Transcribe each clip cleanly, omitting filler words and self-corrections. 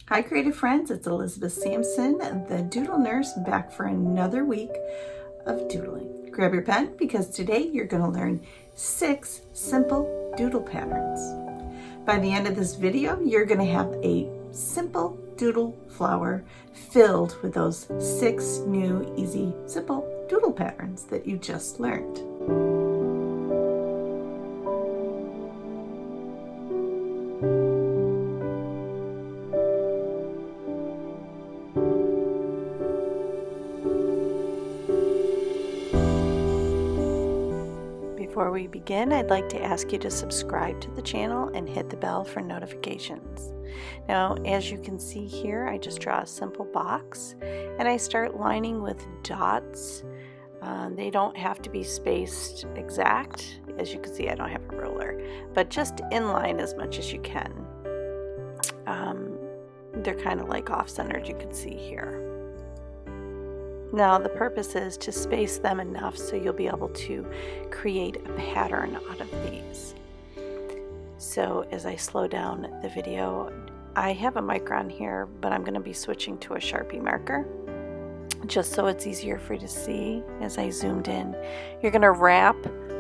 Hi creative friends, it's Elizabeth Sampson, the Doodle Nurse, back for another week of doodling. Grab your pen because today you're going to learn 6 simple doodle patterns. By the end of this video, you're going to have a simple doodle flower filled with those 6 new, easy, simple doodle patterns that you just learned. Before we begin, I'd like to ask you to subscribe to the channel and hit the bell for notifications. Now, as you can see here, I just draw a simple box and I start lining with dots. They don't have to be spaced exact. As you can see, I don't have a ruler, but just inline as much as you can. They're kind of like off-centered, you can see here. Now the purpose is to space them enough so you'll be able to create a pattern out of these. So as I slow down the video, I have a micron here, but I'm going to be switching to a Sharpie marker just so it's easier for you to see as I zoomed in. You're going to wrap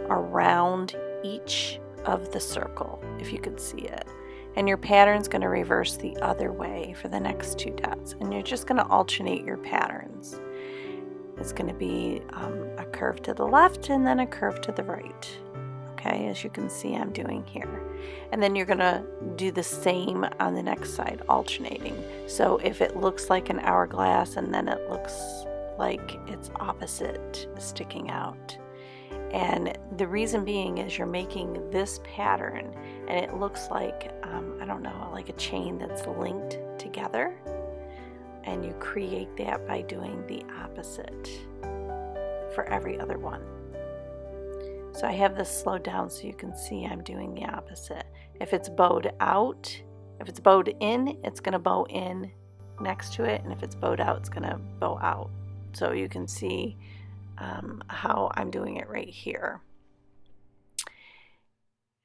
around each of the circle, if you can see it. And your pattern's going to reverse the other way for the next 2 dots. And you're just going to alternate your patterns. It's going to be a curve to the left and then a curve to the right. Okay, as you can see I'm doing here. And then you're going to do the same on the next side, alternating. So if it looks like an hourglass and then it looks like it's opposite sticking out. And the reason being is you're making this pattern and it looks like, I don't know, like a chain that's linked together. And you create that by doing the opposite for every other one. So I have this slowed down so you can see I'm doing the opposite. If it's bowed out, if it's bowed in, it's going to bow in next to it. And if it's bowed out, it's going to bow out. So you can see how I'm doing it right here.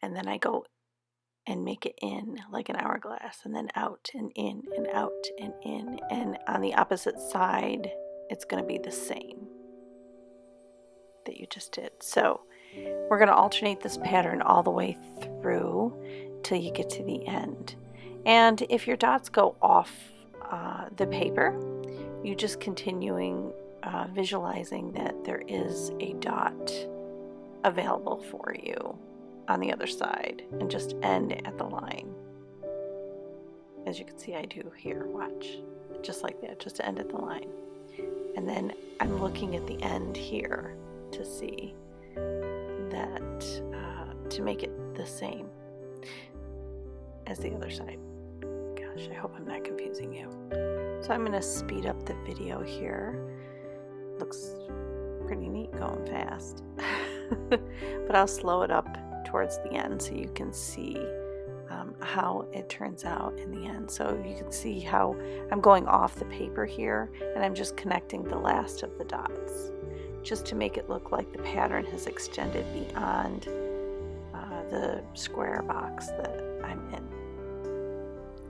And then I go and make it in like an hourglass, and then out and in and out and in, and on the opposite side it's going to be the same that you just did. So we're going to alternate this pattern all the way through till you get to the end. And if your dots go off the paper, you just continuing visualizing that there is a dot available for you on the other side, and just end at the line. As you can see I do here, watch, just like that, just to end at the line. And then I'm looking at the end here to see that, to make it the same as the other side. Gosh, I hope I'm not confusing you. So I'm going to speed up the video here. Looks pretty neat going fast. But I'll slow it up towards the end so you can see how it turns out in the end. So you can see how I'm going off the paper here and I'm just connecting the last of the dots just to make it look like the pattern has extended beyond the square box that I'm in.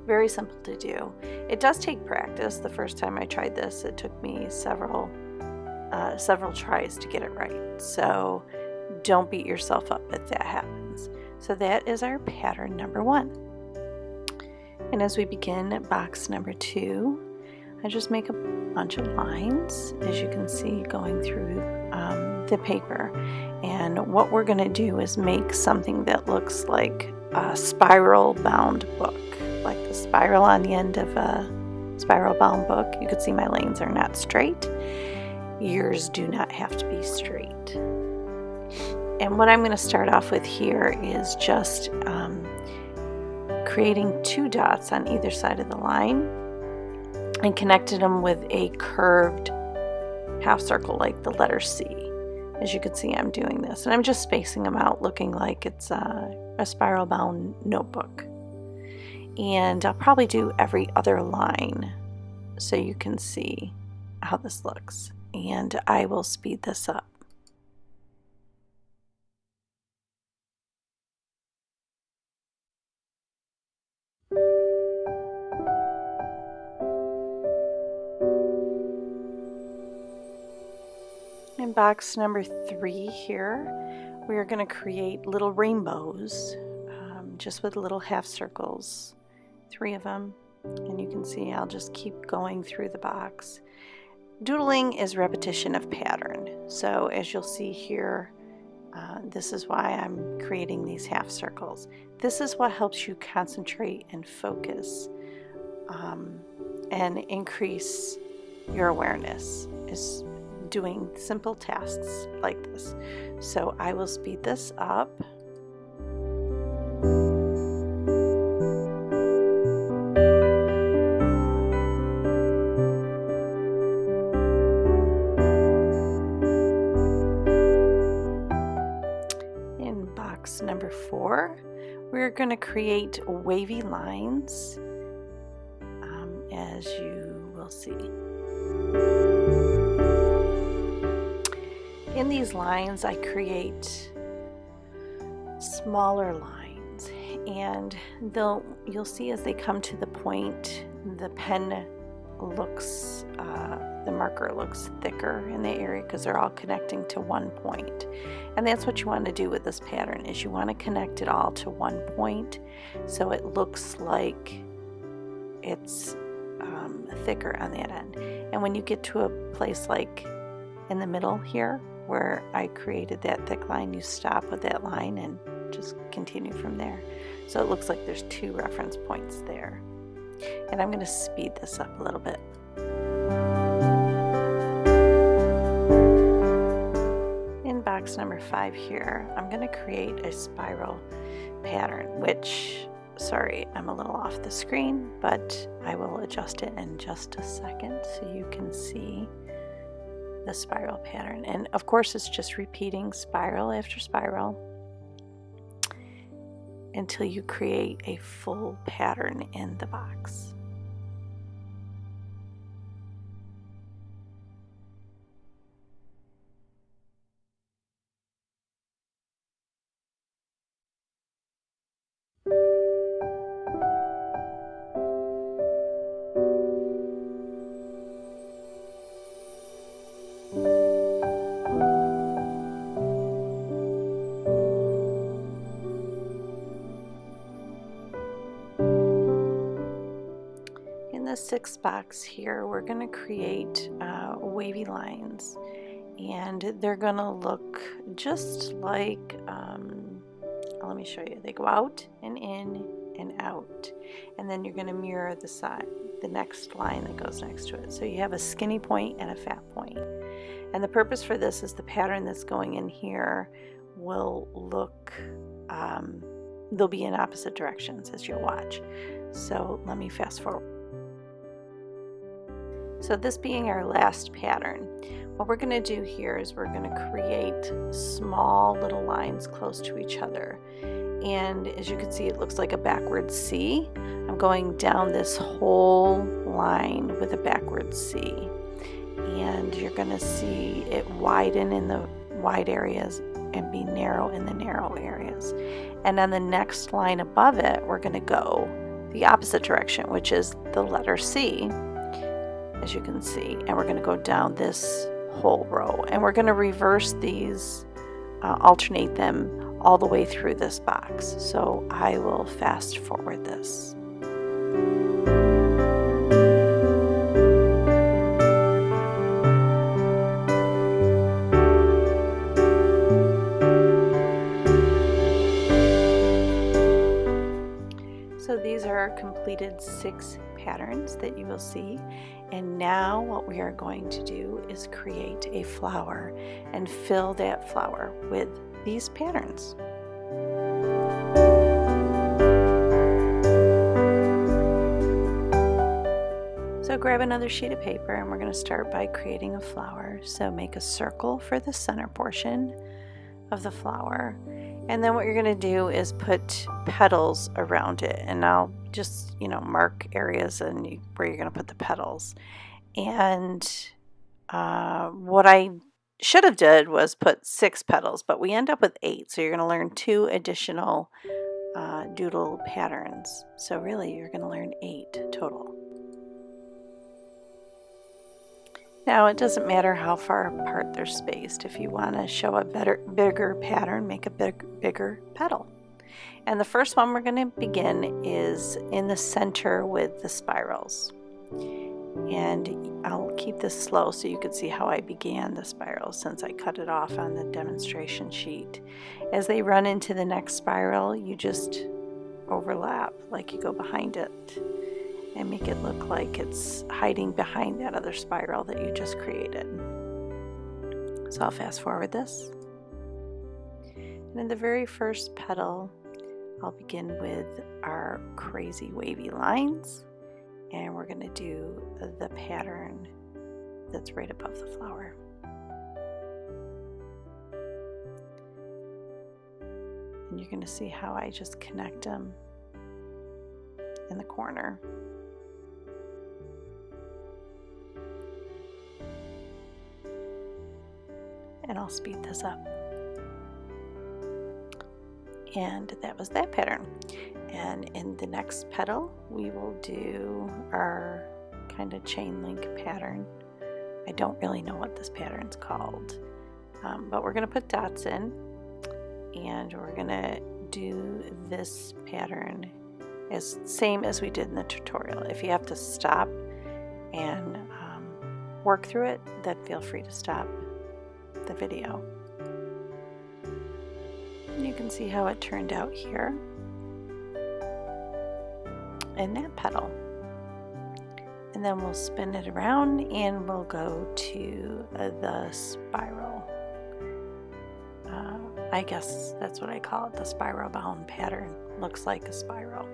Very simple to do. It does take practice. The first time I tried this, it took me several tries to get it right. So don't beat yourself up if that happens. So that is our pattern number 1. And as we begin box number 2, I just make a bunch of lines, as you can see, going through the paper. And what we're going to do is make something that looks like a spiral bound book, like the spiral on the end of a spiral bound book. You can see my lanes are not straight. Yours do not have to be straight. And what I'm going to start off with here is just creating 2 dots on either side of the line and connected them with a curved half circle like the letter C. As you can see, I'm doing this. And I'm just spacing them out looking like it's a spiral bound notebook. And I'll probably do every other line so you can see how this looks. And I will speed this up. In box number 3 here, we are going to create little rainbows, just with little half circles, 3 of them. And you can see I'll just keep going through the box. Doodling is repetition of pattern. So as you'll see here, this is why I'm creating these half circles. This is what helps you concentrate and focus and increase your awareness, is doing simple tasks like this. So I will speed this up. In box number 4, we're going to create wavy lines, as you will see. In these lines, I create smaller lines, and you'll see as they come to the point, the pen looks, the marker looks thicker in the area because they're all connecting to one point. And that's what you want to do with this pattern, is you want to connect it all to one point so it looks like it's thicker on that end. And when you get to a place like in the middle here, where I created that thick line, you stop with that line and just continue from there. So it looks like there's 2 reference points there. And I'm going to speed this up a little bit. In box number 5 here, I'm going to create a spiral pattern, which, sorry, I'm a little off the screen, but I will adjust it in just a second so you can see the spiral pattern. And of course it's just repeating spiral after spiral until you create a full pattern in the box. In the 6th box here, we're going to create wavy lines, and they're going to look just like, let me show you. They go out and in and out, and then you're going to mirror the side, the next line that goes next to it. So you have a skinny point and a fat point. And the purpose for this is the pattern that's going in here will look, they'll be in opposite directions as you'll watch. So let me fast forward. So this being our last pattern, what we're going to do here is we're going to create small little lines close to each other. And as you can see, it looks like a backward C. I'm going down this whole line with a backward C. And you're going to see it widen in the wide areas and be narrow in the narrow areas. And on the next line above it, we're going to go the opposite direction, which is the letter C, as you can see. And we're going to go down this whole row. And we're going to reverse these, alternate them all the way through this box. So I will fast forward this. So these are our completed 6 patterns that you will see. And now what we are going to do is create a flower and fill that flower with these patterns. So grab another sheet of paper, and we're going to start by creating a flower. So make a circle for the center portion of the flower. And then what you're going to do is put petals around it. And I'll just, mark areas and where you're going to put the petals. And what I should have did was put 6 petals, but we end up with 8. So you're going to learn 2 additional doodle patterns. So really, you're going to learn 8 total. Now it doesn't matter how far apart they're spaced. If you want to show a bigger pattern, make a bigger petal. And the first one we're going to begin is in the center with the spirals. And I'll keep this slow so you can see how I began the spiral, since I cut it off on the demonstration sheet. As they run into the next spiral, you just overlap, like you go behind it and make it look like it's hiding behind that other spiral that you just created. So I'll fast forward this. And in the very first petal, I'll begin with our crazy wavy lines, and we're going to do the pattern that's right above the flower. And you're going to see how I just connect them in the corner. And I'll speed this up. And that was that pattern. And in the next petal, we will do our kind of chain link pattern. I don't really know what this pattern's called, but we're going to put dots in, and we're going to do this pattern as same as we did in the tutorial. If you have to stop and work through it, then feel free to stop the video. You can see how it turned out here in that petal. And then we'll spin it around and we'll go to the spiral. I guess that's what I call it, the spiral bound pattern. Looks like a spiral.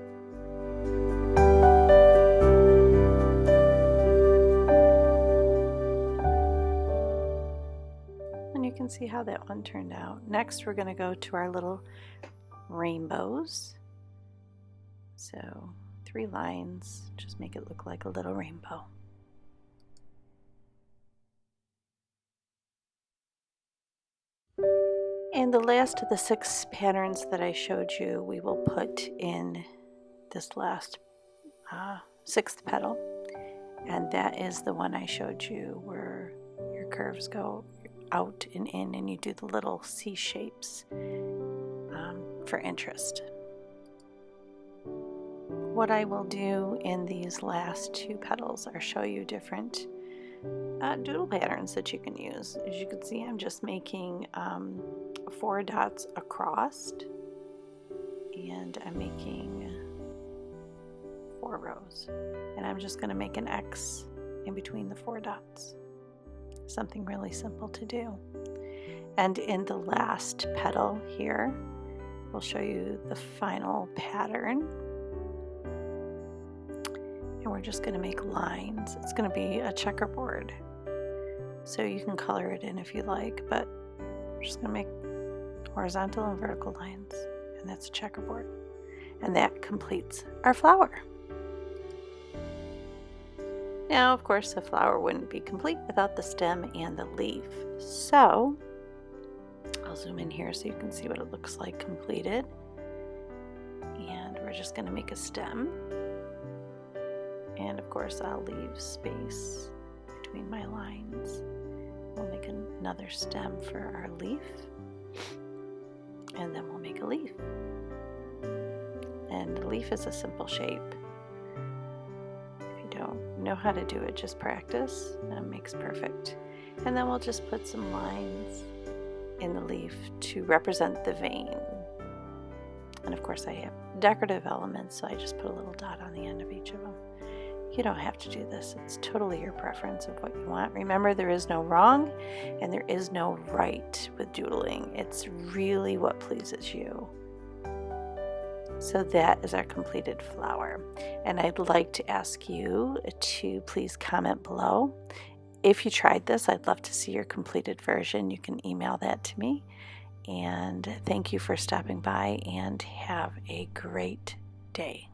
You can see how that one turned out. Next, we're going to go to our little rainbows. So 3 lines, just make it look like a little rainbow. And the last of the 6 patterns that I showed you, we will put in this last 6th petal. And that is the one I showed you where your curves go out and in, and you do the little C shapes for interest. What I will do in these last 2 petals are show you different doodle patterns that you can use. As you can see, I'm just making 4 dots across, and I'm making 4 rows, and I'm just going to make an X in between the 4 dots. Something really simple to do. And in the last petal here, we'll show you the final pattern. And we're just going to make lines. It's going to be a checkerboard. So you can color it in if you like, but we're just going to make horizontal and vertical lines. And that's a checkerboard. And that completes our flower. Now, of course, the flower wouldn't be complete without the stem and the leaf. So, I'll zoom in here so you can see what it looks like completed. And we're just going to make a stem. And of course, I'll leave space between my lines. We'll make another stem for our leaf. And then we'll make a leaf. And the leaf is a simple shape. Don't know how to do it, just practice, and it makes perfect. And then we'll just put some lines in the leaf to represent the vein. And of course I have decorative elements, so I just put a little dot on the end of each of them. You don't have to do this, it's totally your preference of what you want. Remember, there is no wrong and there is no right with doodling. It's really what pleases you. So that is our completed flower. And I'd like to ask you to please comment below. If you tried this, I'd love to see your completed version. You can email that to me. And thank you for stopping by, and have a great day.